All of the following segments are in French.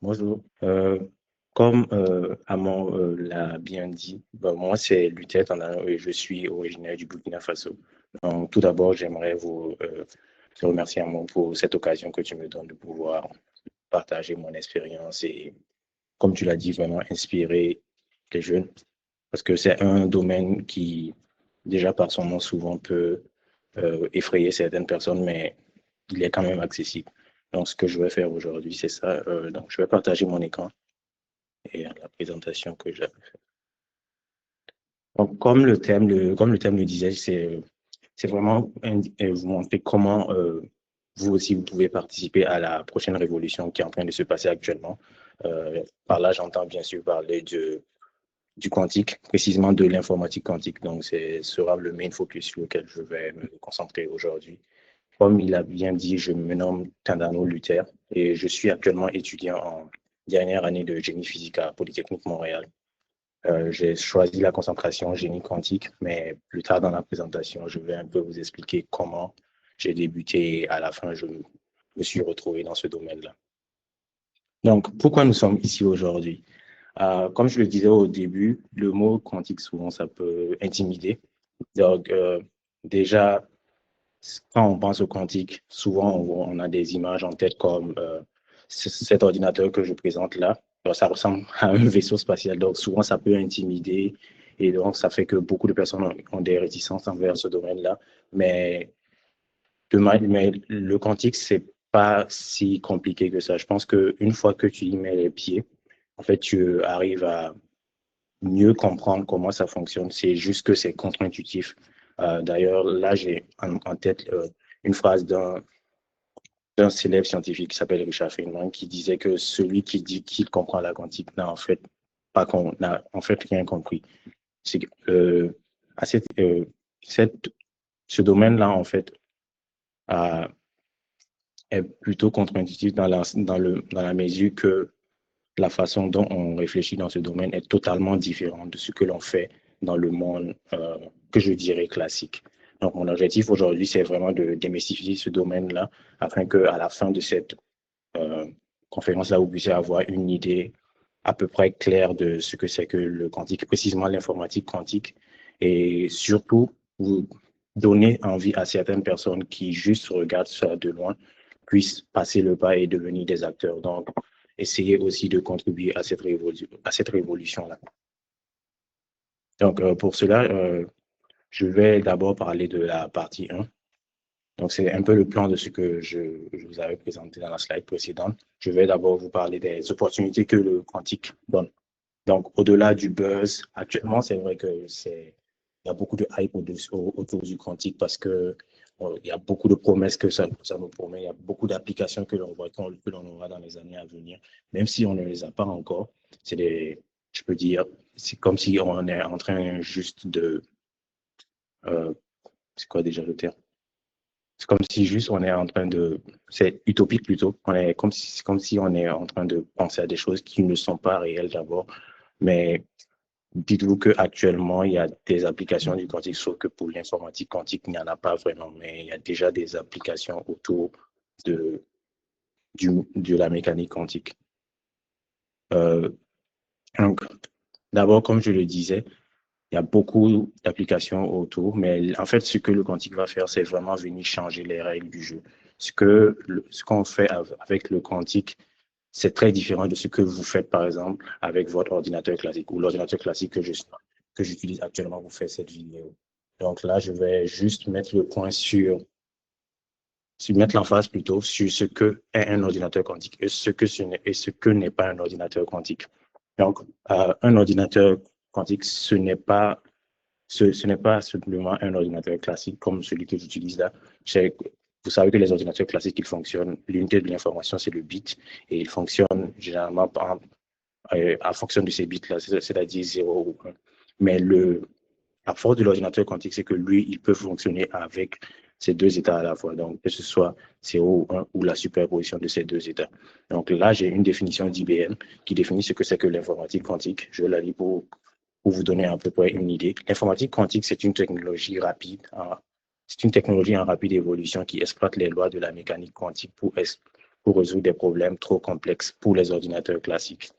Bonjour. Comme Amand l'a bien dit, moi c'est Luthet Tandano et je suis originaire du Burkina Faso. Donc, tout d'abord, j'aimerais vous te remercier Amand pour cette occasion que tu me donnes de pouvoir partager mon expérience et, comme tu l'as dit, vraiment inspirer les jeunes. Parce que c'est un domaine qui, déjà par son nom, souvent peut effrayer certaines personnes, mais il est quand même accessible. Donc, ce que je vais faire aujourd'hui, c'est ça. Donc, je vais partager mon écran et la présentation que j'avais faite. Donc, comme le thème le disait, c'est vraiment vous montrer comment vous aussi, vous pouvez participer à la prochaine révolution qui est en train de se passer actuellement. Par là, j'entends bien sûr parler du quantique, précisément de l'informatique quantique. Donc, ce sera le main focus sur lequel je vais me concentrer aujourd'hui. Comme il a bien dit, je me nomme Tandano Luther et je suis actuellement étudiant en dernière année de génie physique à Polytechnique Montréal. J'ai choisi la concentration génie quantique, mais plus tard dans la présentation, je vais un peu vous expliquer comment j'ai débuté et à la fin, je me suis retrouvé dans ce domaine-là. Donc, pourquoi nous sommes ici aujourd'hui? Comme je le disais au début, le mot quantique, souvent, ça peut intimider. Donc, déjà, quand on pense au quantique, souvent, on a des images en tête comme cet ordinateur que je présente là. Alors, ça ressemble à un vaisseau spatial, donc souvent, ça peut intimider. Et donc, ça fait que beaucoup de personnes ont des réticences envers ce domaine-là. Mais, mais le quantique, c'est pas si compliqué que ça. Je pense qu'une fois que tu y mets les pieds, en fait, tu arrives à mieux comprendre comment ça fonctionne. C'est juste que c'est contre-intuitif. D'ailleurs, là, j'ai en tête une phrase d'un célèbre scientifique qui s'appelle Richard Feynman qui disait que celui qui dit qu'il comprend la quantique n'a en fait n'a en fait rien compris. C'est à ce domaine-là, en fait, euh, est plutôt contre-intuitif dans la mesure que la façon dont on réfléchit dans ce domaine est totalement différente de ce que l'on fait dans le monde que je dirais classique. Donc, mon objectif aujourd'hui, c'est vraiment de démystifier ce domaine-là afin qu'à la fin de cette euh, conférence-là, vous puissiez avoir une idée à peu près claire de ce que c'est que le quantique, précisément l'informatique quantique, et surtout vous donner envie à certaines personnes qui juste regardent ça de loin puissent passer le pas et devenir des acteurs. Donc, essayer aussi de contribuer à cette révolution-là. Donc, pour cela, je vais d'abord parler de la partie 1. Donc, c'est un peu le plan de ce que je vous avais présenté dans la slide précédente. Je vais d'abord vous parler des opportunités que le quantique donne. Donc, au-delà du buzz, actuellement, c'est vrai que il y a beaucoup de hype autour du quantique parce que il y a beaucoup de promesses que ça nous promet. Il y a beaucoup d'applications que l'on voit, que l'on aura dans les années à venir. Même si on ne les a pas encore, je peux dire, c'est comme si on est en train juste euh, c'est quoi déjà le terme? C'est comme si juste on est en train c'est utopique plutôt. Comme si on est en train de penser à des choses qui ne sont pas réelles d'abord. Mais dites-vous qu'actuellement, il y a des applications du quantique, sauf que pour l'informatique quantique, il n'y en a pas vraiment, mais il y a déjà des applications autour de, de la mécanique quantique. Euh, donc, d'abord, comme je le disais, il y a beaucoup d'applications autour, mais en fait, ce que le quantique va faire, c'est vraiment venir changer les règles du jeu. Ce qu'on fait avec le quantique, c'est très différent de ce que vous faites, par exemple, avec votre ordinateur classique ou l'ordinateur classique que j'utilise actuellement pour faire cette vidéo. Donc là, je vais juste mettre le point mettre l'emphase plutôt sur ce que est un ordinateur quantique et ce que n'est pas un ordinateur quantique. Donc, un ordinateur quantique, ce n'est pas simplement un ordinateur classique comme celui que j'utilise là. Vous savez que les ordinateurs classiques, ils fonctionnent, l'unité de l'information, c'est le bit, et ils fonctionnent généralement en fonction de ces bits-là, c'est-à-dire 0 ou 1. Mais la force de l'ordinateur quantique, c'est que lui, il peut fonctionner avec ces deux états à la fois, donc que ce soit 0 ou 1 ou la superposition de ces deux états. Donc là, j'ai une définition d'IBM qui définit ce que c'est que l'informatique quantique. Je la lis pour vous donner à peu près une idée. L'informatique quantique, c'est une technologie rapide, c'est une technologie en rapide évolution qui exploite les lois de la mécanique quantique pour résoudre des problèmes trop complexes pour les ordinateurs classiques.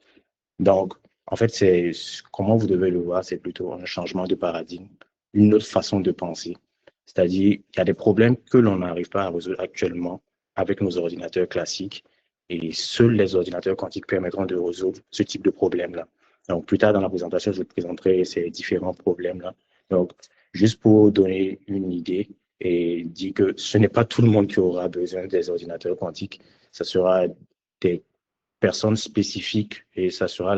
Donc, en fait, c'est comment vous devez le voir, c'est plutôt un changement de paradigme, une autre façon de penser. C'est-à-dire, il y a des problèmes que l'on n'arrive pas à résoudre actuellement avec nos ordinateurs classiques et seuls les ordinateurs quantiques permettront de résoudre ce type de problème-là. Donc, plus tard dans la présentation, je présenterai ces différents problèmes-là. Donc, juste pour donner une idée et dire que ce n'est pas tout le monde qui aura besoin des ordinateurs quantiques, ce sera des personnes spécifiques et ça sera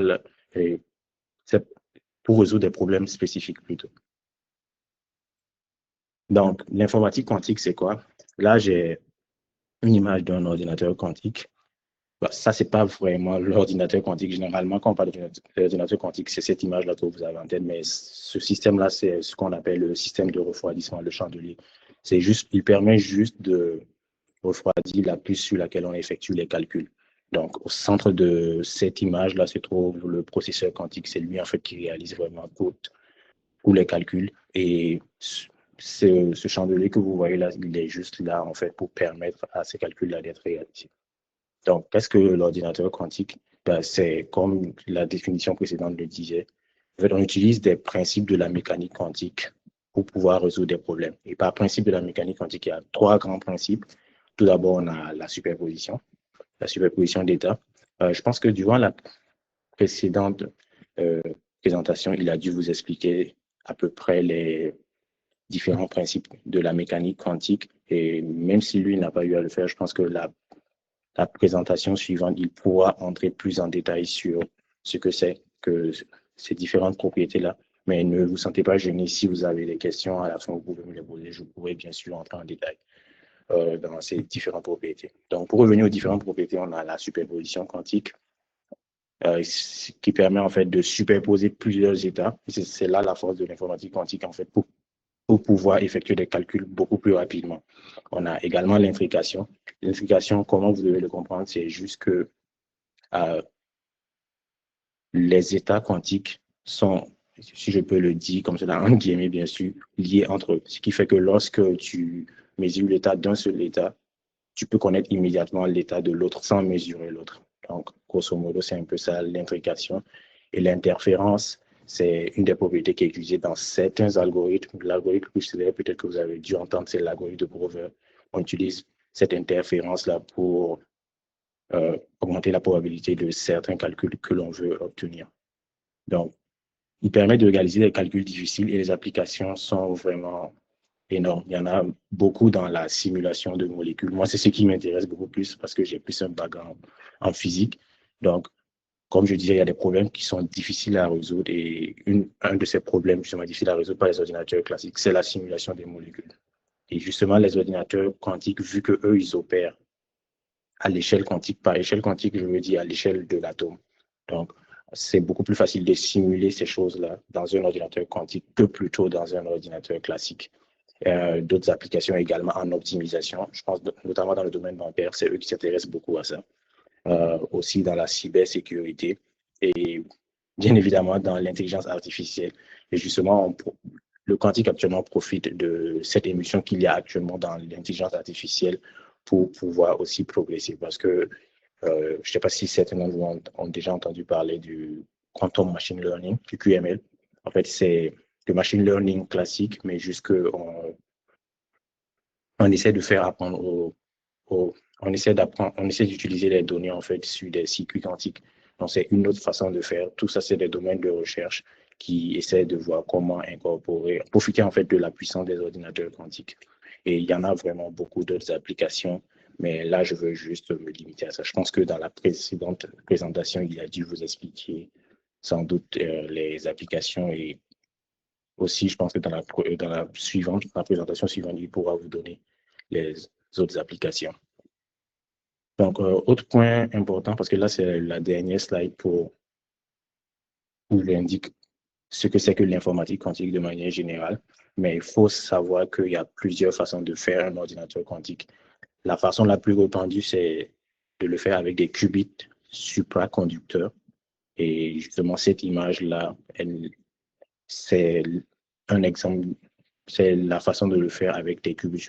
pour résoudre des problèmes spécifiques plutôt. Donc, l'informatique quantique, c'est quoi? Là, j'ai une image d'un ordinateur quantique. Bah, ça, c'est pas vraiment l'ordinateur quantique. Généralement, quand on parle d'ordinateur quantique, c'est cette image-là que vous avez en tête, mais ce système-là, c'est ce qu'on appelle le système de refroidissement, le chandelier. C'est juste, il permet juste de refroidir la puce sur laquelle on effectue les calculs. Donc, au centre de cette image-là se trouve le processeur quantique. C'est lui, en fait, qui réalise vraiment tous les calculs. Et ce chandelier que vous voyez là, il est juste là, en fait, pour permettre à ces calculs-là d'être réalisés. Donc, qu'est-ce que l'ordinateur quantique? Ben, c'est comme la définition précédente le disait. En fait, on utilise des principes de la mécanique quantique pour pouvoir résoudre des problèmes. Et par principe de la mécanique quantique, il y a trois grands principes. Tout d'abord, on a la superposition d'états. Je pense que durant la précédente euh, présentation, il a dû vous expliquer à peu près les différents principes de la mécanique quantique. Et même si lui n'a pas eu à le faire, je pense que la présentation suivante, il pourra entrer plus en détail sur ce que c'est que ces différentes propriétés-là. Mais ne vous sentez pas gêné si vous avez des questions à la fin, vous pouvez me les poser. Je pourrai bien sûr entrer en détail dans ces différentes propriétés. Donc, pour revenir aux différentes propriétés, on a la superposition quantique qui permet en fait de superposer plusieurs états. C'est là la force de l'informatique quantique en fait pour pouvoir effectuer des calculs beaucoup plus rapidement. On a également l'intrication. L'intrication, comment vous devez le comprendre, c'est juste que euh, les états quantiques sont, si je peux le dire comme cela, en guillemets bien sûr, liés entre eux. Ce qui fait que lorsque tu mesures l'état d'un seul état, tu peux connaître immédiatement l'état de l'autre sans mesurer l'autre. Donc, grosso modo, c'est un peu ça l'intrication. Et l'interférence, c'est une des propriétés qui est utilisée dans certains algorithmes. L'algorithme que je sais, peut-être que vous avez dû entendre, c'est l'algorithme de Grover. On utilise cette interférence-là pour augmenter la probabilité de certains calculs que l'on veut obtenir. Donc, il permet de réaliser des calculs difficiles et les applications sont vraiment énormes. Il y en a beaucoup dans la simulation de molécules. Moi, c'est ce qui m'intéresse beaucoup plus parce que j'ai plus un background en physique. Donc, comme je disais, il y a des problèmes qui sont difficiles à résoudre et un de ces problèmes justement difficiles à résoudre par les ordinateurs classiques, c'est la simulation des molécules. Et justement, les ordinateurs quantiques, vu qu'eux, ils opèrent à l'échelle quantique, par échelle quantique, je veux dire à l'échelle de l'atome. Donc, c'est beaucoup plus facile de simuler ces choses-là dans un ordinateur quantique que plutôt dans un ordinateur classique. D'autres applications également en optimisation. Je pense notamment dans le domaine bancaire, c'est eux qui s'intéressent beaucoup à ça. Aussi dans la cybersécurité et bien évidemment dans l'intelligence artificielle. Et justement, le quantique actuellement profite de cette émission qu'il y a actuellement dans l'intelligence artificielle pour pouvoir aussi progresser. Parce que je ne sais pas si certains d'entre vous ont déjà entendu parler du quantum machine learning, du QML. En fait, c'est le machine learning classique, mais juste qu'on on essaie de faire apprendre on essaie d'apprendre, on essaie d'utiliser les données en fait sur des circuits quantiques. Donc c'est une autre façon de faire. Tout ça, c'est des domaines de recherche qui essaient de voir comment incorporer, profiter en fait de la puissance des ordinateurs quantiques. Et il y en a vraiment beaucoup d'autres applications, mais là, je veux juste me limiter à ça. Je pense que dans la précédente présentation, il a dû vous expliquer sans doute les applications et aussi, je pense que dans la suivante, la présentation suivante, il pourra vous donner les autres applications. Donc, autre point important, parce que là, c'est la dernière slide où j'indique ce que c'est que l'informatique quantique de manière générale, mais il faut savoir qu'il y a plusieurs façons de faire un ordinateur quantique. La façon la plus répandue, c'est de le faire avec des qubits supraconducteurs. Et justement, cette image-là, c'est un exemple, c'est la façon de le faire avec des qubits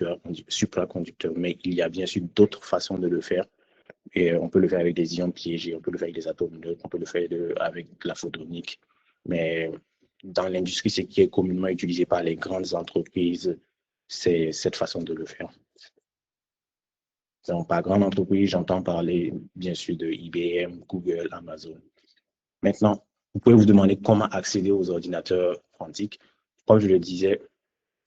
supraconducteurs. Mais il y a bien sûr d'autres façons de le faire Et on peut le faire avec des ions piégés, on peut le faire avec des atomes neutres, on peut le faire avec la photonique. Mais dans l'industrie, ce qui est communément utilisé par les grandes entreprises, c'est cette façon de le faire. Donc, par grande entreprise, j'entends parler, bien sûr, de IBM, Google, Amazon. Maintenant, vous pouvez vous demander comment accéder aux ordinateurs quantiques. Comme je le disais,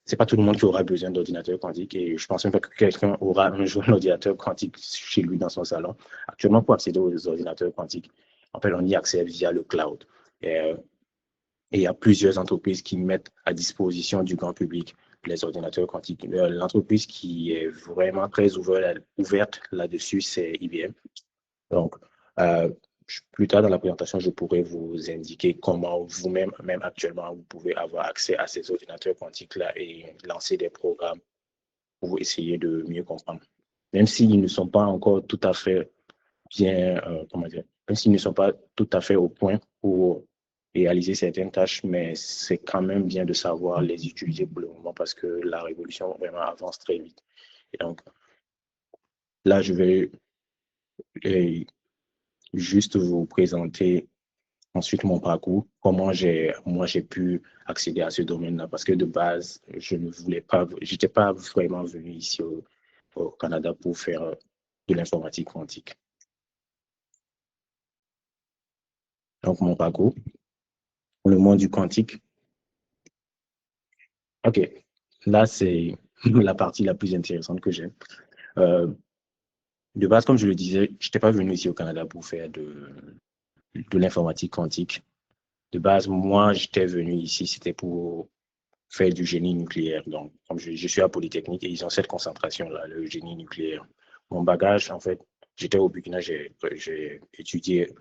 c'est pas tout le monde qui aura besoin d'ordinateur quantique et je pense même pas que quelqu'un aura un jour un ordinateur quantique chez lui dans son salon. Actuellement, pour accéder aux ordinateurs quantiques, en fait, on y accède via le cloud. Et il y a plusieurs entreprises qui mettent à disposition du grand public les ordinateurs quantiques. L'entreprise qui est vraiment très ouverte là-dessus, c'est IBM. Donc, plus tard dans la présentation, je pourrais vous indiquer comment vous-même, même actuellement, vous pouvez avoir accès à ces ordinateurs quantiques-là et lancer des programmes pour essayer de mieux comprendre. Même s'ils ne sont pas encore tout à fait bien, comment dire, même s'ils ne sont pas tout à fait au point pour réaliser certaines tâches, mais c'est quand même bien de savoir les utiliser pour le moment parce que la révolution vraiment avance très vite. Et donc, là, je vais juste vous présenter ensuite mon parcours, comment moi j'ai pu accéder à ce domaine-là, parce que de base, je ne voulais pas, j'étais pas vraiment venu ici au Canada pour faire de l'informatique quantique. Donc, mon parcours, le monde du quantique. OK, là, c'est la partie la plus intéressante que j'ai. De base, comme je le disais, je n'étais pas venu ici au Canada pour faire de l'informatique quantique. De base, moi, j'étais venu ici, c'était pour faire du génie nucléaire. Donc, comme je suis à Polytechnique et ils ont cette concentration-là, le génie nucléaire. Mon bagage, en fait, j'étais au Burkina, j'ai étudié,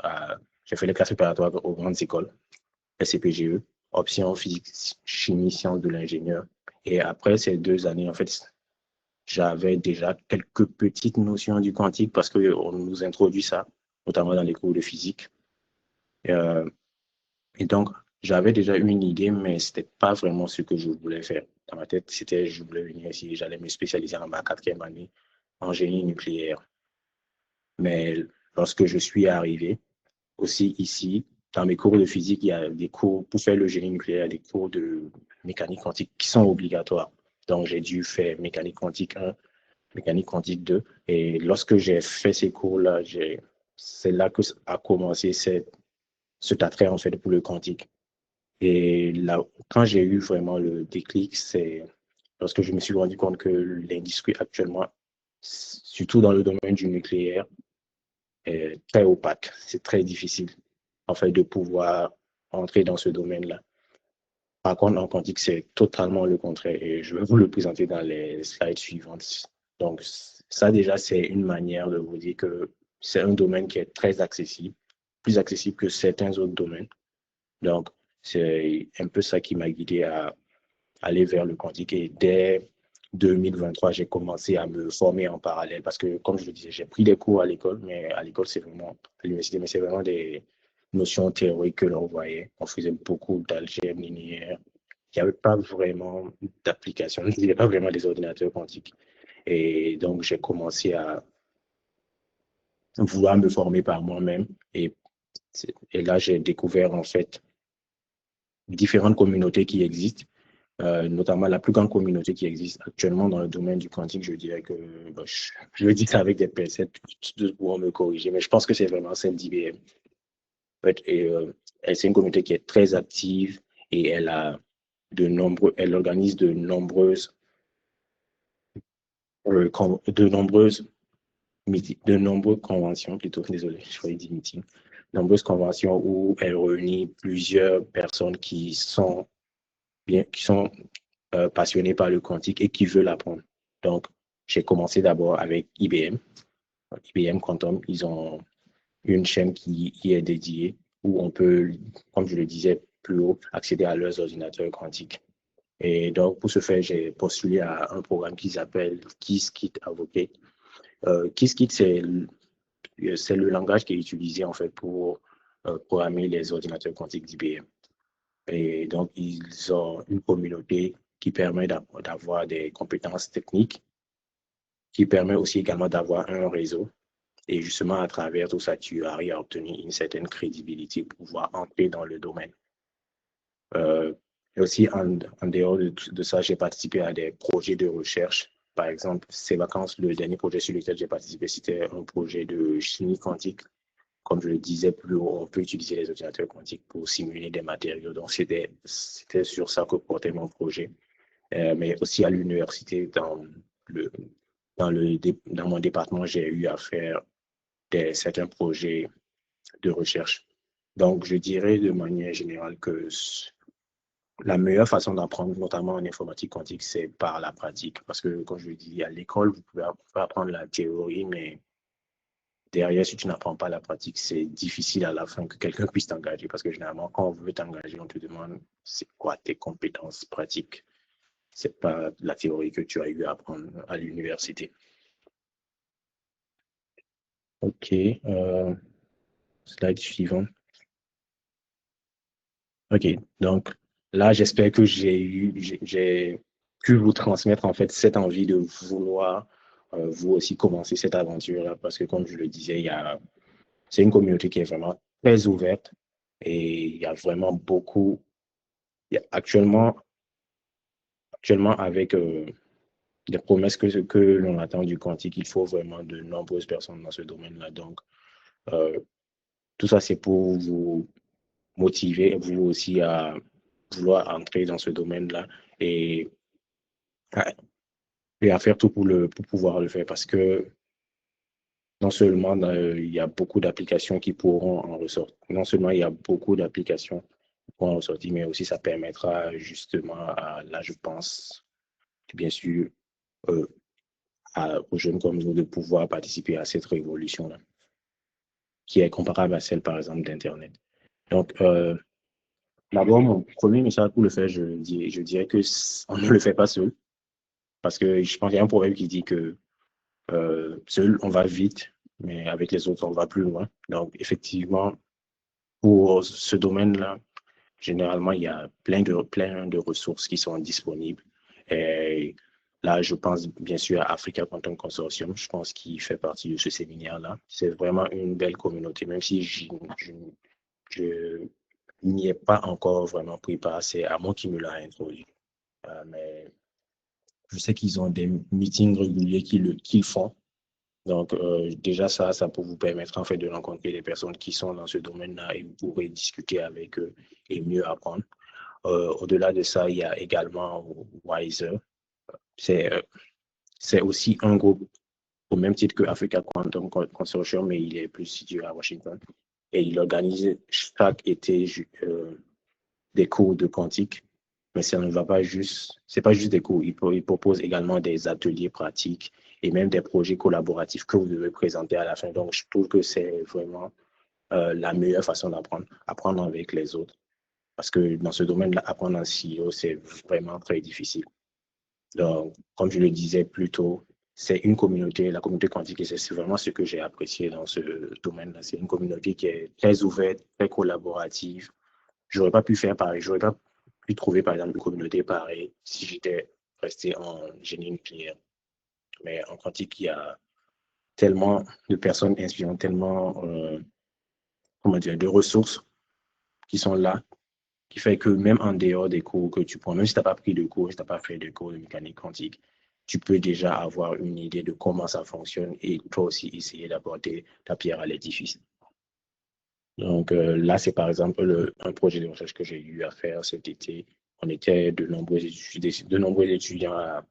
j'ai fait les classes préparatoires aux grandes écoles, SCPGE, option physique, chimie, sciences de l'ingénieur. Et après ces 2 années, en fait, j'avais déjà quelques petites notions du quantique parce qu'on nous introduit ça, notamment dans les cours de physique. Euh, et donc, j'avais déjà une idée, mais ce n'était pas vraiment ce que je voulais faire. Dans ma tête, c'était je voulais venir ici, j'allais me spécialiser en ma 4e année en génie nucléaire. Mais lorsque je suis arrivé, aussi ici, dans mes cours de physique, il y a des cours, pour faire le génie nucléaire, il y a des cours de mécanique quantique qui sont obligatoires. Donc, j'ai dû faire mécanique quantique 1, mécanique quantique 2. Et lorsque j'ai fait ces cours-là, c'est là que a commencé cet attrait en fait pour le quantique. Et là, quand j'ai eu vraiment le déclic, c'est lorsque je me suis rendu compte que l'industrie actuellement, surtout dans le domaine du nucléaire, est très opaque. C'est très difficile, en fait, de pouvoir entrer dans ce domaine-là. Par contre, en quantique, c'est totalement le contraire et je vais vous le présenter dans les slides suivantes. Donc, ça déjà, c'est une manière de vous dire que c'est un domaine qui est très accessible, plus accessible que certains autres domaines. Donc, c'est un peu ça qui m'a guidé à aller vers le quantique. Et dès 2023, j'ai commencé à me former en parallèle parce que, comme je le disais, j'ai pris des cours à l'école, mais à l'école, c'est vraiment, à l'université, mais c'est vraiment des notions théoriques que l'on voyait. On faisait beaucoup d'algèbre linéaire. Il n'y avait pas vraiment d'application, il n'y avait pas vraiment des ordinateurs quantiques. Et donc, j'ai commencé à vouloir me former par moi-même. Et là, j'ai découvert, en fait, différentes communautés qui existent. Notamment la plus grande communauté qui existe actuellement dans le domaine du quantique, je dirais que je le dis ça avec des pincettes pour me corriger, mais je pense que c'est vraiment celle d'IBM. En fait, c'est une communauté qui est très active et elle organise de nombreuses conventions, plutôt, désolé, je voulais dire meeting, nombreuses conventions où elle réunit plusieurs personnes qui sont passionnés par le quantique et qui veulent apprendre. Donc, j'ai commencé d'abord avec IBM, IBM Quantum. Ils ont une chaîne qui y est dédiée où on peut, comme je le disais plus haut, accéder à leurs ordinateurs quantiques. Et donc, pour ce faire, j'ai postulé à un programme qui s'appelle Qiskit Advocate. Qiskit, c'est le langage qui est utilisé en fait pour programmer les ordinateurs quantiques d'IBM. Et donc, ils ont une communauté qui permet d'avoir des compétences techniques, qui permet aussi également d'avoir un réseau. Et justement, à travers tout ça, tu arrives à obtenir une certaine crédibilité pour pouvoir entrer dans le domaine. Et aussi, en dehors de ça, j'ai participé à des projets de recherche. Par exemple, ces vacances, le dernier projet sur lequel j'ai participé, c'était un projet de chimie quantique. Comme je le disais plus haut, on peut utiliser les ordinateurs quantiques pour simuler des matériaux. Donc, c'était sur ça que portait mon projet. Mais aussi à l'université, le, dans mon département, j'ai eu à faire certains projets de recherche. Donc, je dirais de manière générale que la meilleure façon d'apprendre, notamment en informatique quantique, c'est par la pratique. Parce que, comme je le dis, à l'école, vous pouvez apprendre la théorie, mais derrière, si tu n'apprends pas la pratique, c'est difficile à la fin que quelqu'un puisse t'engager. Parce que généralement, quand on veut t'engager, on te demande c'est quoi tes compétences pratiques. C'est pas la théorie que tu as eu à apprendre à l'université. OK. Slide suivant. OK. Donc, là, j'espère que j'ai pu vous transmettre en fait cette envie de vouloir vous aussi commencer cette aventure-là. Parce que, comme je le disais, c'est une communauté qui est vraiment très ouverte et il y a vraiment beaucoup. Actuellement, avec les promesses que l'on attend du quantique, il faut vraiment de nombreuses personnes dans ce domaine-là. Donc, euh, tout ça, c'est pour vous motiver, vous aussi, à vouloir entrer dans ce domaine-là et, et à faire tout pour pouvoir le faire parce que non seulement il y a beaucoup d'applications qui pourront en ressortir, non seulement il y a beaucoup d'applications qui pourront en ressortir, mais aussi ça permettra justement, là, je pense, bien sûr, euh, aux jeunes comme nous de pouvoir participer à cette révolution-là, qui est comparable à celle, par exemple, d'Internet. Donc, d'abord, mon premier message pour le faire, je dirais que on ne le fait pas seul, parce que je pense qu'il y a un proverbe qui dit que seul, on va vite, mais avec les autres, on va plus loin. Donc, effectivement, pour ce domaine-là, généralement, il y a plein de ressources qui sont disponibles. Et là, je pense bien sûr à Africa Quantum Consortium, je pense qu'il fait partie de ce séminaire-là. C'est vraiment une belle communauté, même si je n'y ai pas encore vraiment pris part, c'est à moi qui me l'a introduit. Mais je sais qu'ils ont des meetings réguliers qu'ils font. Donc, déjà, ça peut vous permettre en fait de rencontrer des personnes qui sont dans ce domaine-là et vous pourrez discuter avec eux et mieux apprendre. Au-delà de ça, il y a également Wiser. C'est aussi un groupe au même titre que Africa Quantum Consortium, mais il est plus situé à Washington. Et il organise chaque été des cours de quantique. Mais ça ne va pas juste, c'est pas juste des cours. Il propose également des ateliers pratiques et même des projets collaboratifs que vous devez présenter à la fin. Donc, je trouve que c'est vraiment la meilleure façon d'apprendre, apprendre avec les autres. Parce que dans ce domaine-là, apprendre en silo, c'est vraiment très difficile. Donc, comme je le disais plus tôt, c'est une communauté, la communauté quantique, et c'est vraiment ce que j'ai apprécié dans ce domaine-là. C'est une communauté qui est très ouverte, très collaborative. J'aurais pas pu faire pareil, j'aurais pas pu trouver, par exemple, une communauté pareille si j'étais resté en génie nucléaire. Mais en quantique, il y a tellement de personnes inspirantes, tellement, comment dire, de ressources qui sont là, qui fait que même en dehors des cours que tu prends, même si tu n'as pas pris de cours, si tu n'as pas fait de cours de mécanique quantique, tu peux déjà avoir une idée de comment ça fonctionne et toi aussi essayer d'apporter ta pierre à l'édifice. Donc là, c'est par exemple un projet de recherche que j'ai eu à faire cet été. On était de nombreux étudiants à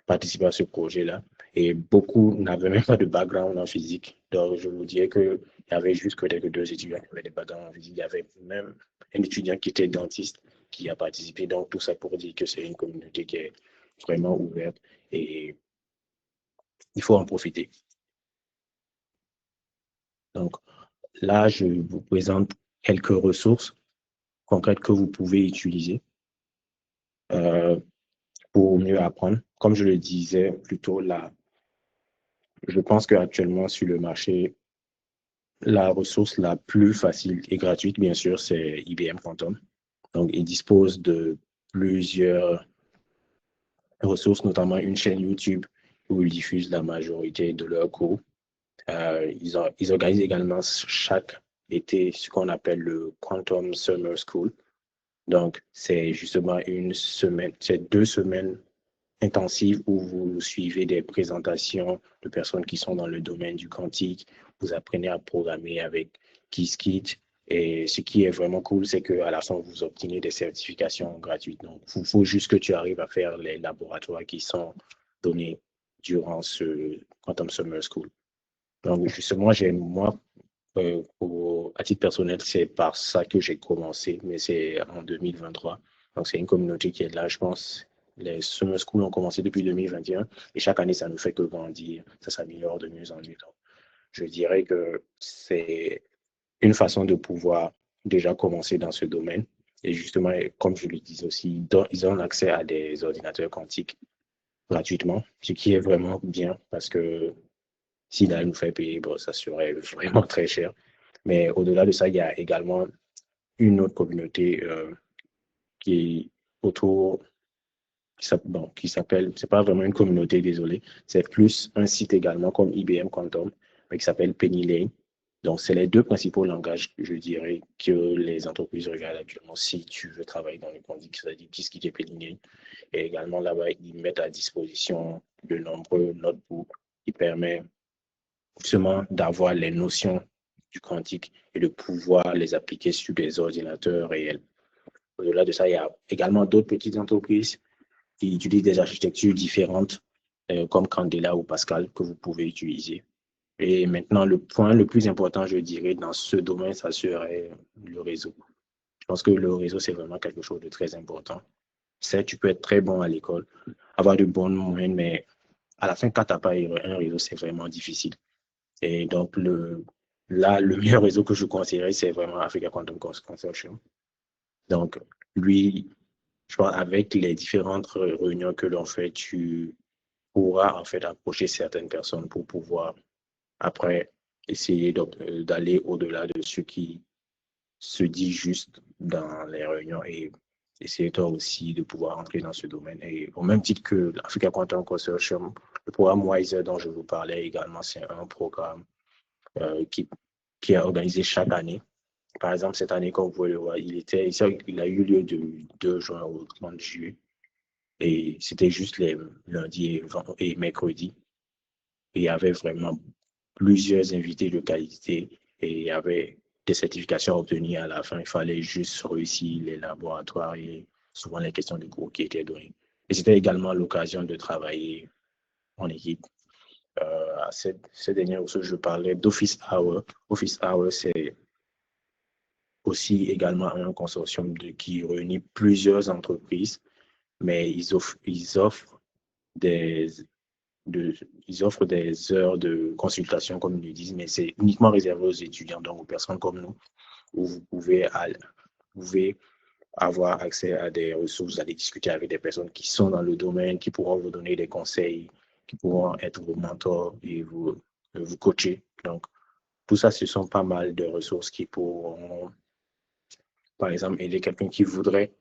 participer à ce projet-là et beaucoup n'avaient même pas de background en physique. Donc, je vous dirais qu'il y avait juste peut-être que deux étudiants qui avaient des backgrounds en physique. Il y avait même un étudiant qui était dentiste qui a participé. Donc, tout ça pour dire que c'est une communauté qui est vraiment ouverte et il faut en profiter. Donc, là, je vous présente quelques ressources concrètes que vous pouvez utiliser euh, pour mieux apprendre. Comme je le disais plus tôt, là, je pense qu'actuellement sur le marché, la ressource la plus facile et gratuite, bien sûr, c'est IBM Quantum. Donc, ils disposent de plusieurs ressources, notamment une chaîne YouTube où ils diffusent la majorité de leurs cours. Ils organisent également chaque été ce qu'on appelle le Quantum Summer School. Donc, c'est justement une semaine, c'est 2 semaines intensives où vous suivez des présentations de personnes qui sont dans le domaine du quantique. Vous apprenez à programmer avec Qiskit. Et ce qui est vraiment cool, c'est qu'à la fin, vous obtenez des certifications gratuites. Donc, il faut juste que tu arrives à faire les laboratoires qui sont donnés durant ce Quantum Summer School. Donc, justement, moi, à titre personnel, c'est par ça que j'ai commencé, mais c'est en 2023. Donc, c'est une communauté qui est là, je pense. Les Summer School ont commencé depuis 2021 et chaque année, ça ne fait que grandir, ça s'améliore de mieux en mieux. Donc, je dirais que c'est une façon de pouvoir déjà commencer dans ce domaine. Et justement, comme je le disais aussi, ils ont accès à des ordinateurs quantiques gratuitement, ce qui est vraiment bien parce que s'il allait nous faire payer, bon, ça serait vraiment très cher. Mais au-delà de ça, il y a également une autre communauté qui est autour, qui s'appelle, c'est pas vraiment une communauté, désolé, c'est plus un site également comme IBM Quantum, mais qui s'appelle Penny Lane. Donc, c'est les deux principaux langages, je dirais, que les entreprises regardent actuellement si tu veux travailler dans le quantique, c'est-à-dire Qiskit et Penny Lane. Et également, là-bas, ils mettent à disposition de nombreux notebooks qui permettent justement d'avoir les notions du quantique et de pouvoir les appliquer sur des ordinateurs réels. Au-delà de ça, il y a également d'autres petites entreprises qui utilisent des architectures différentes, comme Candela ou Pascal, que vous pouvez utiliser. Et maintenant, le point le plus important, je dirais, dans ce domaine, ça serait le réseau. Je pense que le réseau, c'est vraiment quelque chose de très important. Certes, tu peux être très bon à l'école, avoir de bonnes moyennes, mais à la fin, quand tu n'as pas un réseau, c'est vraiment difficile. Et donc, là, le meilleur réseau que je conseillerais, c'est vraiment Africa Quantum Consortium. Donc, lui, je pense, avec les différentes réunions que l'on fait, tu pourras en fait approcher certaines personnes pour pouvoir, après, essayer d'aller au-delà de ce qui se dit juste dans les réunions et essayer toi aussi de pouvoir entrer dans ce domaine. Et au même titre que l'Africa Quantum Consortium, le programme WISER dont je vous parlais également, c'est un programme euh, qui, qui est organisé chaque année. Par exemple, cette année, comme vous pouvez le voir, il a eu lieu du 2 juin au 30 juillet. Et c'était juste les lundis et mercredis. Et il y avait vraiment plusieurs invités de qualité et il y avait des certifications obtenues à la fin. Il fallait juste réussir les laboratoires et souvent les questions de cours qui étaient données. Et c'était également l'occasion de travailler en équipe. À cette dernière ressource, je parlais d'Office Hour. Office Hour, c'est aussi également un consortium qui réunit plusieurs entreprises, mais ils offrent des, ils offrent des heures de consultation, comme ils le disent, mais c'est uniquement réservé aux étudiants, donc aux personnes comme nous, où vous pouvez avoir accès à des ressources, aller discuter avec des personnes qui sont dans le domaine, qui pourront vous donner des conseils, qui pourront être vos mentors et vous coacher. Donc, tout ça, ce sont pas mal de ressources qui pourront, par exemple, aider quelqu'un qui voudrait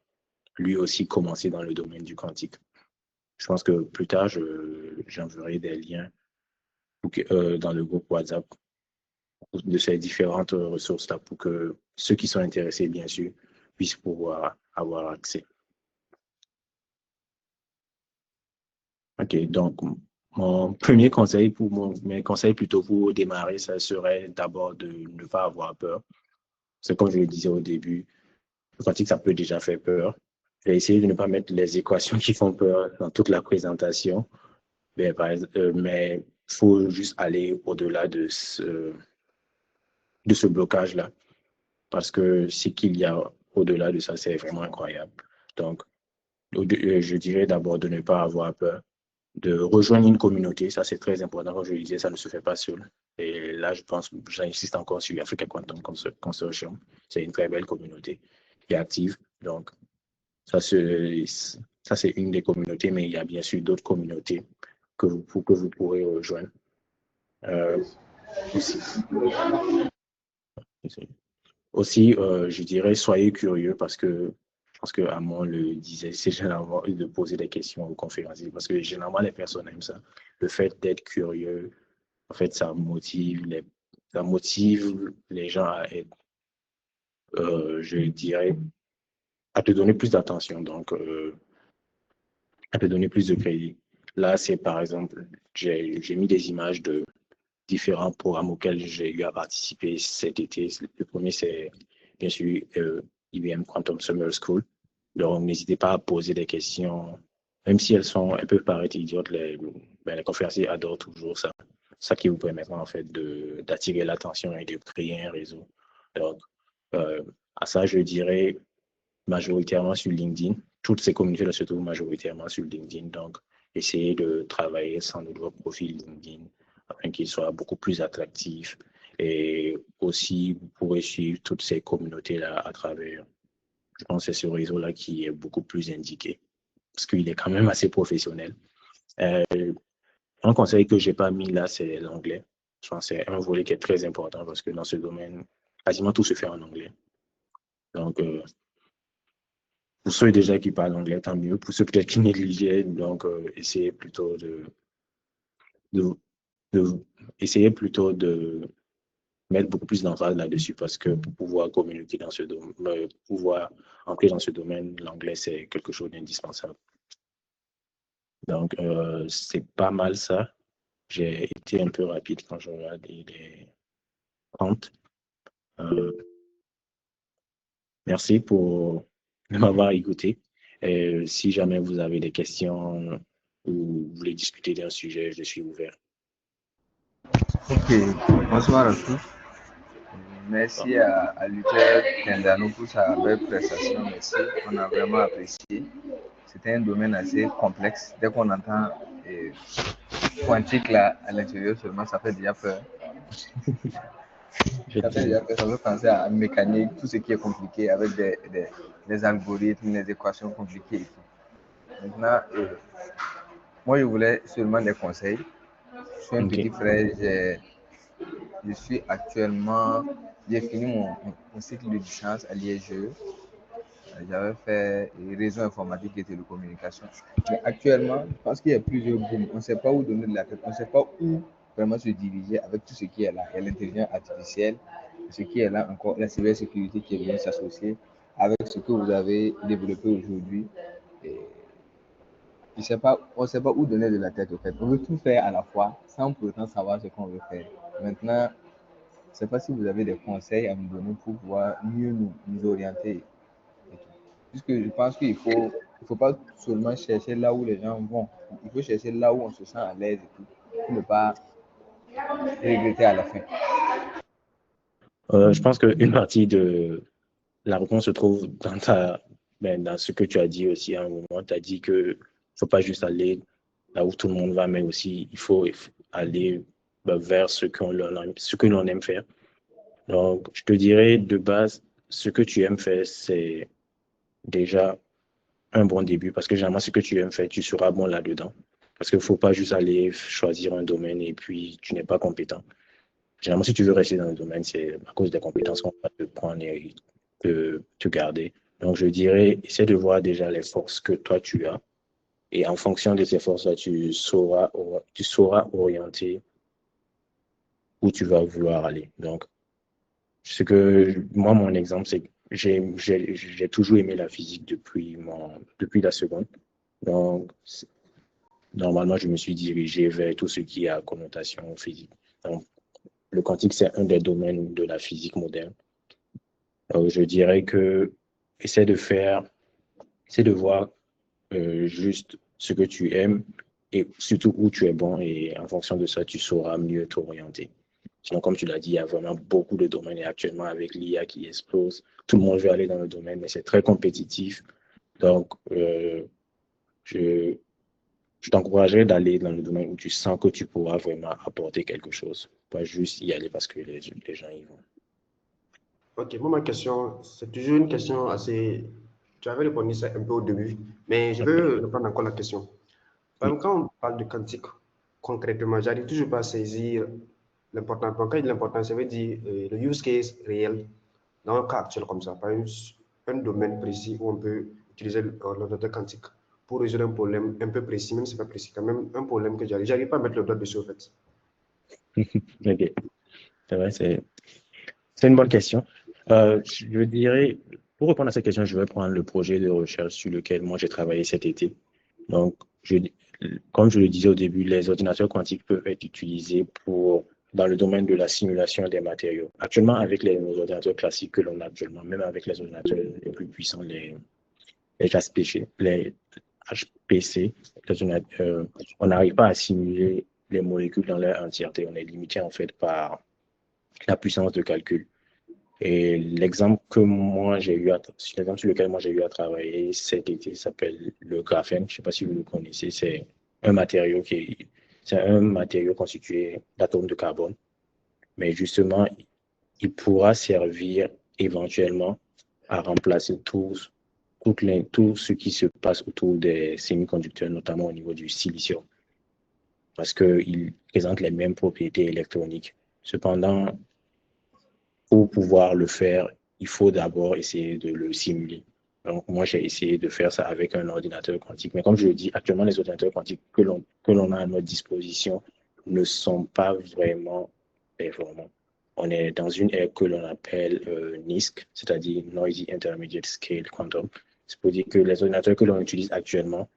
lui aussi commencer dans le domaine du quantique. Je pense que plus tard, j'enverrai des liens dans le groupe WhatsApp de ces différentes ressources-là pour que ceux qui sont intéressés, bien sûr, puissent pouvoir avoir accès. OK, donc mon premier conseil mes conseils plutôt pour démarrer, ça serait d'abord de ne pas avoir peur. C'est comme je le disais au début, le quantique, ça peut déjà faire peur. J'ai essayé de ne pas mettre les équations qui font peur dans toute la présentation, mais il faut juste aller au-delà de ce blocage-là, parce que ce qu'il y a au-delà de ça, c'est vraiment incroyable. Donc, je dirais d'abord de ne pas avoir peur, de rejoindre une communauté, ça c'est très important, comme je le disais, ça ne se fait pas seul. Et là, je pense, j'insiste encore sur Africa Quantum Consortium, c'est une très belle communauté qui est active. Donc, ça, c'est une des communautés, mais il y a bien sûr d'autres communautés que vous pourrez rejoindre. Aussi, aussi je dirais, soyez curieux parce que je pense que Amon le disait, c'est généralement de poser des questions aux conférenciers parce que généralement les personnes aiment ça. Le fait d'être curieux, en fait, ça motive les gens à être, je dirais, à te donner plus d'attention, donc à te donner plus de crédit. Là, c'est par exemple, j'ai mis des images de différents programmes auxquels j'ai eu à participer cet été. Le premier, c'est bien sûr IBM Quantum Summer School. Donc, n'hésitez pas à poser des questions, même si elles peuvent paraître idiotes, les conférenciers adorent toujours ça. Ça qui vous permettra en fait d'attirer l'attention et de créer un réseau. Donc, à ça, je dirais majoritairement sur LinkedIn. Toutes ces communautés se trouvent majoritairement sur LinkedIn. Donc, essayez de travailler sans doute votre profil LinkedIn afin qu'il soit beaucoup plus attractif. Et aussi, vous pourrez suivre toutes ces communautés-là à travers, je pense que c'est ce réseau-là qui est beaucoup plus indiqué parce qu'il est quand même assez professionnel. Euh, un conseil que je n'ai pas mis là, c'est l'anglais. Je pense que c'est un volet qui est très important parce que dans ce domaine, quasiment tout se fait en anglais. Donc, pour ceux déjà qui parlent anglais, tant mieux. Pour ceux peut-être qui négligeaient, donc essayez plutôt de, de essayez plutôt de mettre beaucoup plus d'emphase là-dessus parce que pour pouvoir communiquer dans ce domaine, pouvoir entrer dans ce domaine, l'anglais c'est quelque chose d'indispensable. Donc c'est pas mal ça. J'ai été un peu rapide quand je regarde les comptes. Merci pour m'avoir écouté. Si jamais vous avez des questions ou vous voulez discuter d'un sujet, je suis ouvert. Ok, bonsoir à tous. Merci à Luther Kendano pour sa belle prestation. Merci, on a vraiment apprécié. C'était un domaine assez complexe. Dès qu'on entend quantique là à l'intérieur seulement, ça fait déjà peur. Ça fait déjà peur, ça veut penser à la mécanique, tout ce qui est compliqué avec des algorithmes, des équations compliquées et tout. Maintenant, moi je voulais seulement des conseils. Je suis un petit frère, je suis actuellement, j'ai fini mon cycle de licence à l'IEGE. J'avais fait réseau informatique et télécommunications. Mais actuellement, parce qu'il y a plusieurs booms, on ne sait pas où donner de la tête, on ne sait pas où vraiment se diriger avec tout ce qui est là. Il y a l'intelligence artificielle, ce qui est là encore, la cybersécurité qui est venue s'associer avec ce que vous avez développé aujourd'hui. On ne sait pas où donner de la tête au fait. On veut tout faire à la fois sans pour autant savoir ce qu'on veut faire. Maintenant, je ne sais pas si vous avez des conseils à nous donner pour pouvoir mieux nous orienter. Puisque je pense qu'il faut pas seulement chercher là où les gens vont. Il faut chercher là où on se sent à l'aise et tout, pour ne pas regretter à la fin. Je pense qu'une partie de la réponse se trouve dans ce que tu as dit aussi à un moment. Tu as dit qu'il ne faut pas juste aller là où tout le monde va, mais aussi il faut aller vers ce que l'on aime faire. Donc, je te dirais de base, ce que tu aimes faire, c'est déjà un bon début parce que généralement, ce que tu aimes faire, tu seras bon là-dedans. Parce qu'il ne faut pas juste aller choisir un domaine et puis tu n'es pas compétent. Généralement, si tu veux rester dans le domaine, c'est à cause des compétences qu'on va te prendre et te garder. Donc, je dirais, essaie de voir déjà les forces que toi tu as. Et en fonction de ces forces-là, tu sauras orienter où tu vas vouloir aller. Donc, moi, mon exemple, c'est que j'ai toujours aimé la physique depuis la seconde. Donc, normalement, je me suis dirigé vers tout ce qui a connotation physique. Donc, le quantique, c'est un des domaines de la physique moderne. Je dirais que essaie de voir juste ce que tu aimes et surtout où tu es bon et en fonction de ça, tu sauras mieux t'orienter. Sinon, comme tu l'as dit, il y a vraiment beaucoup de domaines et actuellement avec l'IA qui explose, tout le monde veut aller dans le domaine, mais c'est très compétitif. Donc, je, je t'encouragerais d'aller dans le domaine où tu sens que tu pourras vraiment apporter quelque chose, pas juste y aller parce que les gens y vont. Ok, moi, ma question, c'est toujours une question assez. Tu avais répondu ça un peu au début, mais je Ok. vais reprendre encore la question. Par Oui. exemple, quand on parle de quantique, concrètement, j'arrive toujours pas à saisir l'important. Quand il dit l'important, ça veut dire le use case réel dans un cas actuel comme ça, pas un domaine précis où on peut utiliser l'ordinateur quantique pour résoudre un problème un peu précis, même si ce n'est pas précis, quand même un problème que j'arrive pas à mettre le doigt dessus, en fait. Ok, c'est vrai, c'est une bonne question. Je dirais, pour répondre à cette question, je vais prendre le projet de recherche sur lequel moi j'ai travaillé cet été. Donc, comme je le disais au début, les ordinateurs quantiques peuvent être utilisés dans le domaine de la simulation des matériaux. Actuellement, avec les ordinateurs classiques que l'on a actuellement, même avec les ordinateurs les plus puissants, les HPC, on n'arrive pas à simuler les molécules dans leur entièreté. On est limité en fait par la puissance de calcul. Et l'exemple sur lequel moi j'ai eu à travailler cet été s'appelle le graphène. Je ne sais pas si vous le connaissez. C'est un matériau constitué d'atomes de carbone. Mais justement, il pourra servir éventuellement à remplacer tout ce qui se passe autour des semi-conducteurs, notamment au niveau du silicium, parce qu'il présente les mêmes propriétés électroniques. Cependant, pour pouvoir le faire, il faut d'abord essayer de le simuler. Donc, moi, j'ai essayé de faire ça avec un ordinateur quantique. Mais comme je le dis, actuellement, les ordinateurs quantiques que l'on a à notre disposition ne sont pas vraiment performants. On est dans une ère que l'on appelle NISQ, c'est-à-dire Noisy Intermediate Scale Quantum. C'est pour dire que les ordinateurs que l'on utilise actuellement,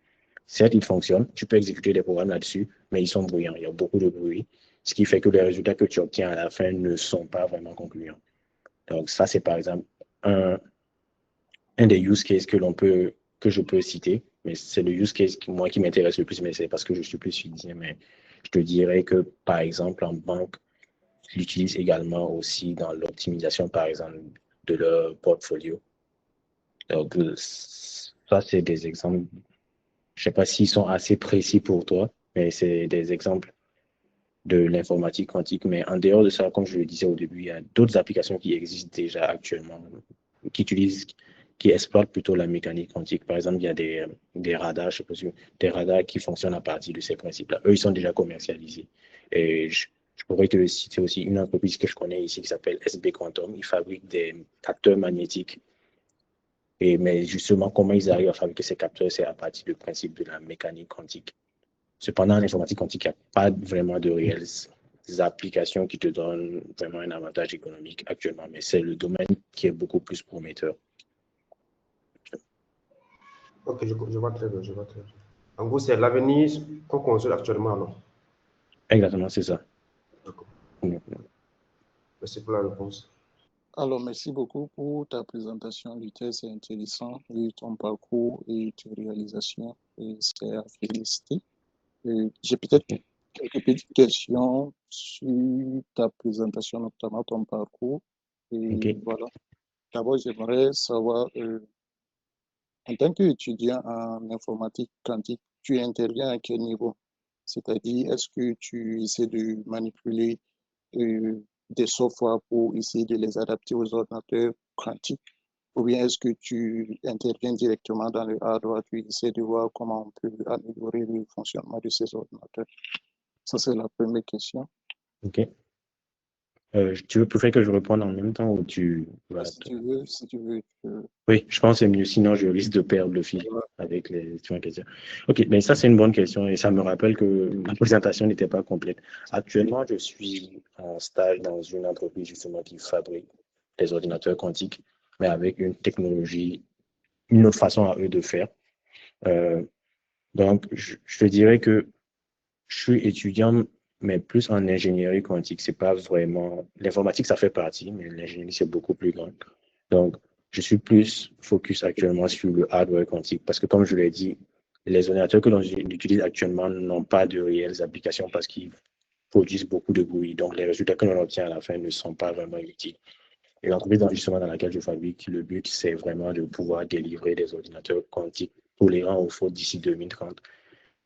certes, ils fonctionnent, tu peux exécuter des programmes là-dessus, mais ils sont bruyants, il y a beaucoup de bruit, ce qui fait que les résultats que tu obtiens à la fin ne sont pas vraiment concluants. Donc, ça, c'est par exemple un, un des use cases que je peux citer, mais c'est le use case qui m'intéresse le plus, mais c'est parce que je suis plus suisse, mais je te dirais que, par exemple, en banque, ils l'utilisent également aussi dans l'optimisation, par exemple, de leur portfolio. Donc, ça, c'est des exemples. Je ne sais pas s'ils sont assez précis pour toi, mais c'est des exemples de l'informatique quantique. Mais en dehors de ça, comme je le disais au début, il y a d'autres applications qui existent déjà actuellement, qui utilisent, qui exploitent plutôt la mécanique quantique. Par exemple, il y a des radars, je sais pas si, des radars qui fonctionnent à partir de ces principes-là. Eux, ils sont déjà commercialisés. Et je pourrais te citer aussi une entreprise que je connais ici qui s'appelle SB Quantum. Ils fabriquent des capteurs magnétiques. Mais justement, comment ils arrivent à fabriquer ces capteurs, c'est à partir du principe de la mécanique quantique. Cependant, en informatique quantique, il n'y a pas vraiment de réelles applications qui te donnent vraiment un avantage économique actuellement, mais c'est le domaine qui est beaucoup plus prometteur. Ok, je vois très bien, je vois très bien. En gros, c'est l'avenir qu'on construit actuellement, alors. Exactement, c'est ça. D'accord. Merci pour la réponse. Alors, merci beaucoup pour ta présentation, Luther. C'est intéressant, et ton parcours et tes réalisations, et c'est à féliciter. J'ai peut-être quelques petites questions sur ta présentation, notamment ton parcours. Et Okay. voilà. D'abord, j'aimerais savoir, en tant qu'étudiant en informatique quantique, tu interviens à quel niveau? C'est-à-dire, est-ce que tu essaies de manipuler des softwares pour essayer de les adapter aux ordinateurs quantiques? Ou bien est-ce que tu interviens directement dans le hardware, tu essaies de voir comment on peut améliorer le fonctionnement de ces ordinateurs? Ça, c'est la première question. OK. Tu préfères que je réponde en même temps ou tu vas... Si tu veux, Oui, je pense que c'est mieux, sinon je risque de perdre le fil avec les questions. OK, mais ça, c'est une bonne question et ça me rappelle que ma présentation n'était pas complète. Actuellement, je suis en stage dans une entreprise justement qui fabrique des ordinateurs quantiques, mais avec une technologie, une autre façon à eux de faire. Donc, je te dirais que je suis étudiant, mais plus en ingénierie quantique. C'est pas vraiment... L'informatique, ça fait partie, mais l'ingénierie, c'est beaucoup plus grand. Donc, je suis plus focus actuellement sur le hardware quantique parce que, comme je l'ai dit, les ordinateurs que l'on utilise actuellement n'ont pas de réelles applications parce qu'ils produisent beaucoup de bruit. Donc, les résultats que l'on obtient à la fin ne sont pas vraiment utiles. Et l'entreprise justement dans laquelle je fabrique, le but, c'est vraiment de pouvoir délivrer des ordinateurs quantiques tolérants aux fautes d'ici 2030.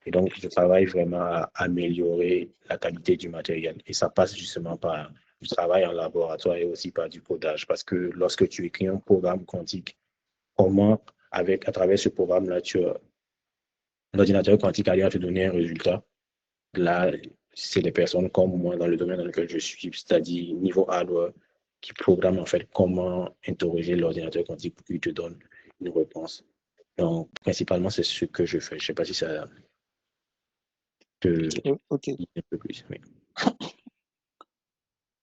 Et donc, je travaille vraiment à améliorer la qualité du matériel. Et ça passe justement par du travail en laboratoire et aussi par du codage. Parce que lorsque tu écris un programme quantique, comment, à travers ce programme-là, l'ordinateur quantique arrive à te donner un résultat. Là, c'est des personnes comme moi dans le domaine dans lequel je suis, c'est-à-dire niveau hardware, qui programme en fait comment interroger l'ordinateur quantique pour qu'il te donne une réponse. Donc, principalement, c'est ce que je fais. Je ne sais pas si ça te OK. dit un peu plus. Oui.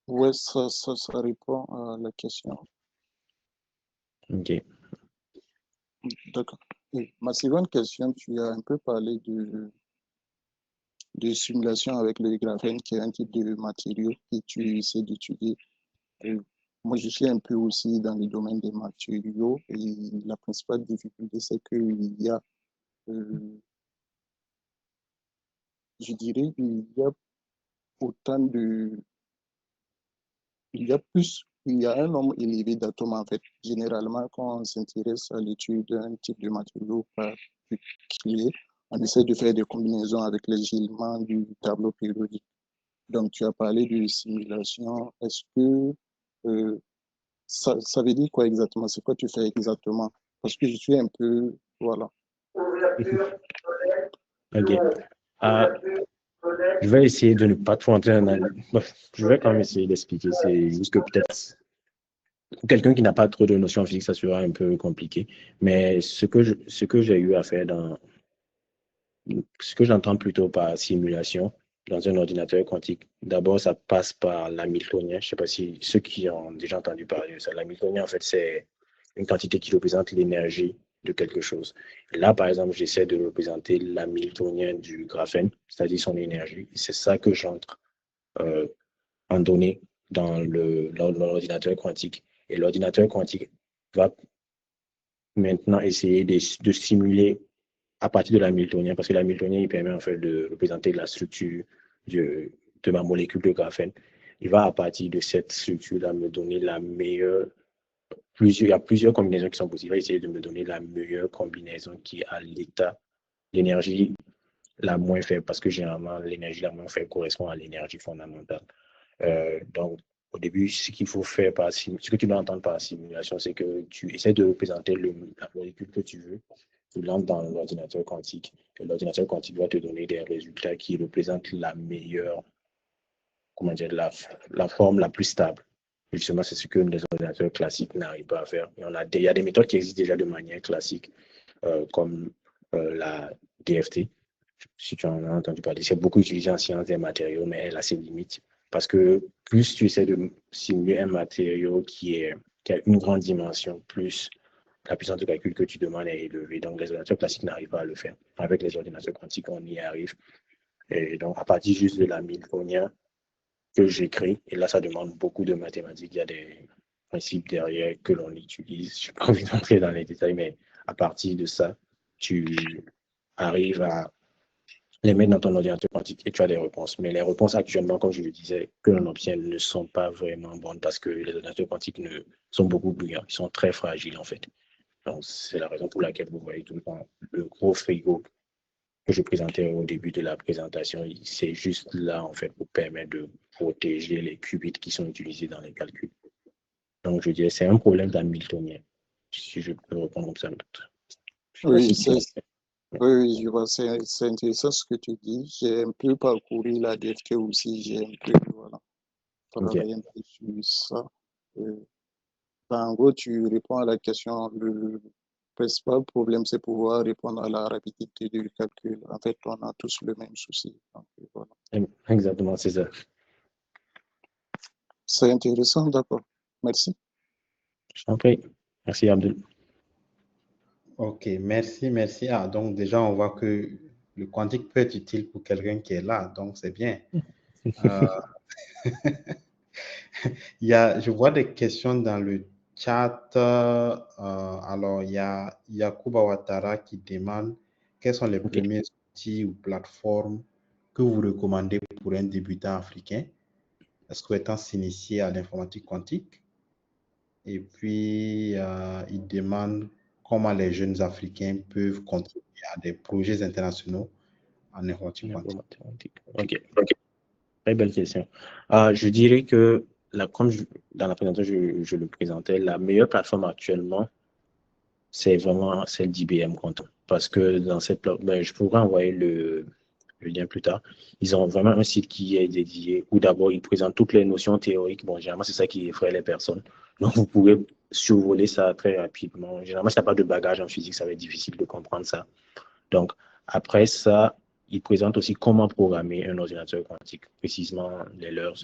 Ouais, ça répond à la question. Ok. D'accord. Et ma seconde question, tu as un peu parlé de simulation avec le graphène, qui est un type de matériau que tu essaies d'étudier. Et moi, je suis un peu aussi dans le domaine des matériaux et la principale difficulté, c'est qu'il y a, euh, je dirais, autant de, il y a il y a un nombre élevé d'atomes en fait. Généralement, quand on s'intéresse à l'étude d'un type de matériau particulier, on essaie de faire des combinaisons avec les éléments du tableau périodique. Donc, tu as parlé de simulation. Est-ce que euh, ça veut dire quoi exactement? C'est quoi tu fais exactement? Parce que je suis un peu, voilà. Ok. Je vais essayer de ne pas trop entrer dans... Je vais quand même essayer d'expliquer. C'est juste que peut-être pour quelqu'un qui n'a pas trop de notions physiques, ça sera un peu compliqué. Mais ce que j'ai eu à faire ce que j'entends plutôt par simulation dans un ordinateur quantique, d'abord, ça passe par l'hamiltonien. Je ne sais pas si ceux qui ont déjà entendu parler de ça. L'hamiltonien, en fait, c'est une quantité qui représente l'énergie de quelque chose. Et là, par exemple, j'essaie de représenter l'hamiltonien du graphène, c'est-à-dire son énergie. Et c'est ça que j'entre euh, en données dans l'ordinateur quantique. Et l'ordinateur quantique va maintenant essayer de simuler à partir de l'hamiltonien, parce que l'hamiltonien, il permet en fait de représenter la structure de ma molécule de graphène. Il va à partir de cette structure-là me donner la meilleure, il y a plusieurs combinaisons qui sont possibles. Il va essayer de me donner la meilleure combinaison qui est à l'état d'énergie la moins faible, parce que généralement, l'énergie la moins faible correspond à l'énergie fondamentale. Donc, au début, ce qu'il faut faire ce que tu dois entendre par simulation, c'est que tu essaies de représenter la molécule que tu veux, tu l'entres dans l'ordinateur quantique, et l'ordinateur quantique va te donner des résultats qui représentent la meilleure, comment dire, la forme la plus stable. Justement, c'est ce que les ordinateurs classiques n'arrivent pas à faire. Il y a des méthodes qui existent déjà de manière classique, comme la DFT, si tu en as entendu parler. C'est beaucoup utilisé en sciences des matériaux, mais elle a ses limites. Parce que plus tu essaies de simuler un matériau qui a une grande dimension, plus la puissance de calcul que tu demandes est élevée. Donc, les ordinateurs classiques n'arrivent pas à le faire. Avec les ordinateurs quantiques, on y arrive. Et donc, à partir juste de la miltonien que j'écris, et là, ça demande beaucoup de mathématiques. Il y a des principes derrière que l'on utilise. Je n'ai pas envie d'entrer dans les détails, mais à partir de ça, tu arrives à les mettre dans ton ordinateur quantique et tu as des réponses. Mais les réponses actuellement, comme je le disais, que l'on obtient ne sont pas vraiment bonnes parce que les ordinateurs quantiques sont beaucoup bruyants. Ils sont très fragiles, en fait. Donc, c'est la raison pour laquelle vous voyez tout le temps le gros frigo que je présentais au début de la présentation. C'est juste là, en fait, pour permettre de protéger les qubits qui sont utilisés dans les calculs. Donc, je dirais, c'est un problème d'hamiltonien, si je peux répondre comme ça. Oui, oui, je vois, c'est intéressant ce que tu dis. J'ai un peu parcouru la DFT aussi, j'ai un peu, voilà, Okay. travaillé un peu sur ça. En gros, tu réponds à la question, le principal problème, c'est pouvoir répondre à la rapidité du calcul. En fait, on a tous le même souci. Donc, voilà. Exactement, c'est ça. C'est intéressant, d'accord. Merci. Je t'en prie. Merci, Abdul. Ok, merci. Ah, donc déjà, on voit que le quantique peut être utile pour quelqu'un qui est là, donc c'est bien. Je vois des questions dans le chat. Alors, il y a Yakuba Ouattara qui demande quels sont les premiers outils ou plateformes que vous recommandez pour un débutant africain souhaitant s'initier à l'informatique quantique. Et puis, il demande comment les jeunes Africains peuvent contribuer à des projets internationaux en informatique quantique. Ok. Très belle question. Je dirais que, comme dans la présentation, je le présentais, la meilleure plateforme actuellement, c'est vraiment celle d'IBM Quantum. Parce que dans cette plateforme, je pourrais envoyer le lien plus tard. Ils ont vraiment un site qui est dédié où d'abord, ils présentent toutes les notions théoriques. Bon, généralement, c'est ça qui effraie les personnes. Donc, vous pouvez survoler ça très rapidement. Généralement, si tu n'as pas de bagage en physique, ça va être difficile de comprendre ça. Donc, après ça, ils présentent aussi comment programmer un ordinateur quantique, précisément les leurs.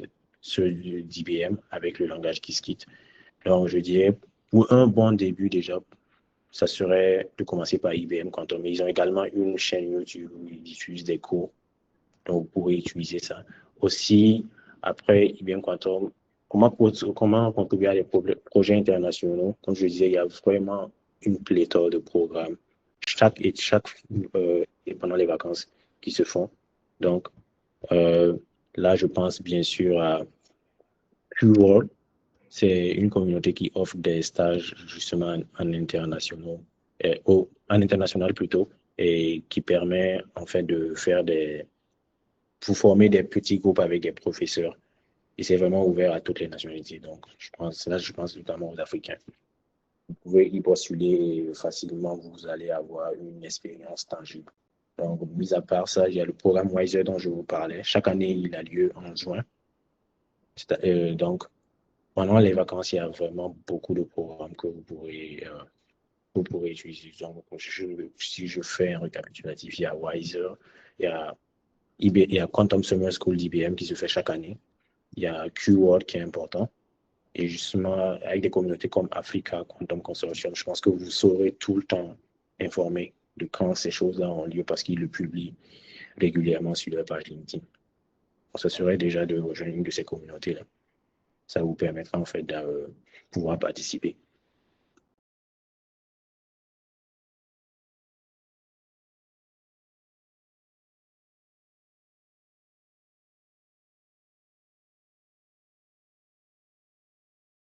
ceux d'IBM avec le langage Qiskit. Donc, je dirais, pour un bon début déjà, ça serait de commencer par IBM Quantum. Ils ont également une chaîne YouTube où ils diffusent des cours. Donc, vous pourrez utiliser ça. Aussi, après IBM Quantum, comment contribuer à des projets internationaux? Comme je disais, il y a vraiment une pléthore de programmes pendant les vacances qui se font. Donc, là, je pense bien sûr à QWorld. C'est une communauté qui offre des stages justement en international plutôt, et qui permet en fait de faire pour former des petits groupes avec des professeurs. Et c'est vraiment ouvert à toutes les nationalités. Donc, je pense notamment aux Africains. Vous pouvez y postuler et facilement, vous allez avoir une expérience tangible. Donc, mis à part ça, il y a le programme Wiser dont je vous parlais. Chaque année, il a lieu en juin. Donc, pendant les vacances, il y a vraiment beaucoup de programmes que vous pourrez utiliser. Donc, si je fais un récapitulatif, il y a Wiser, il y a Quantum Summer School d'IBM qui se fait chaque année. Il y a QWorld qui est important. Et justement, avec des communautés comme Africa Quantum Consortium, je pense que vous serez tout le temps informé de quand ces choses-là ont lieu parce qu'ils le publient régulièrement sur leur page LinkedIn. Ça serait déjà de rejoindre une de ces communautés-là. Ça vous permettra en fait de pouvoir participer.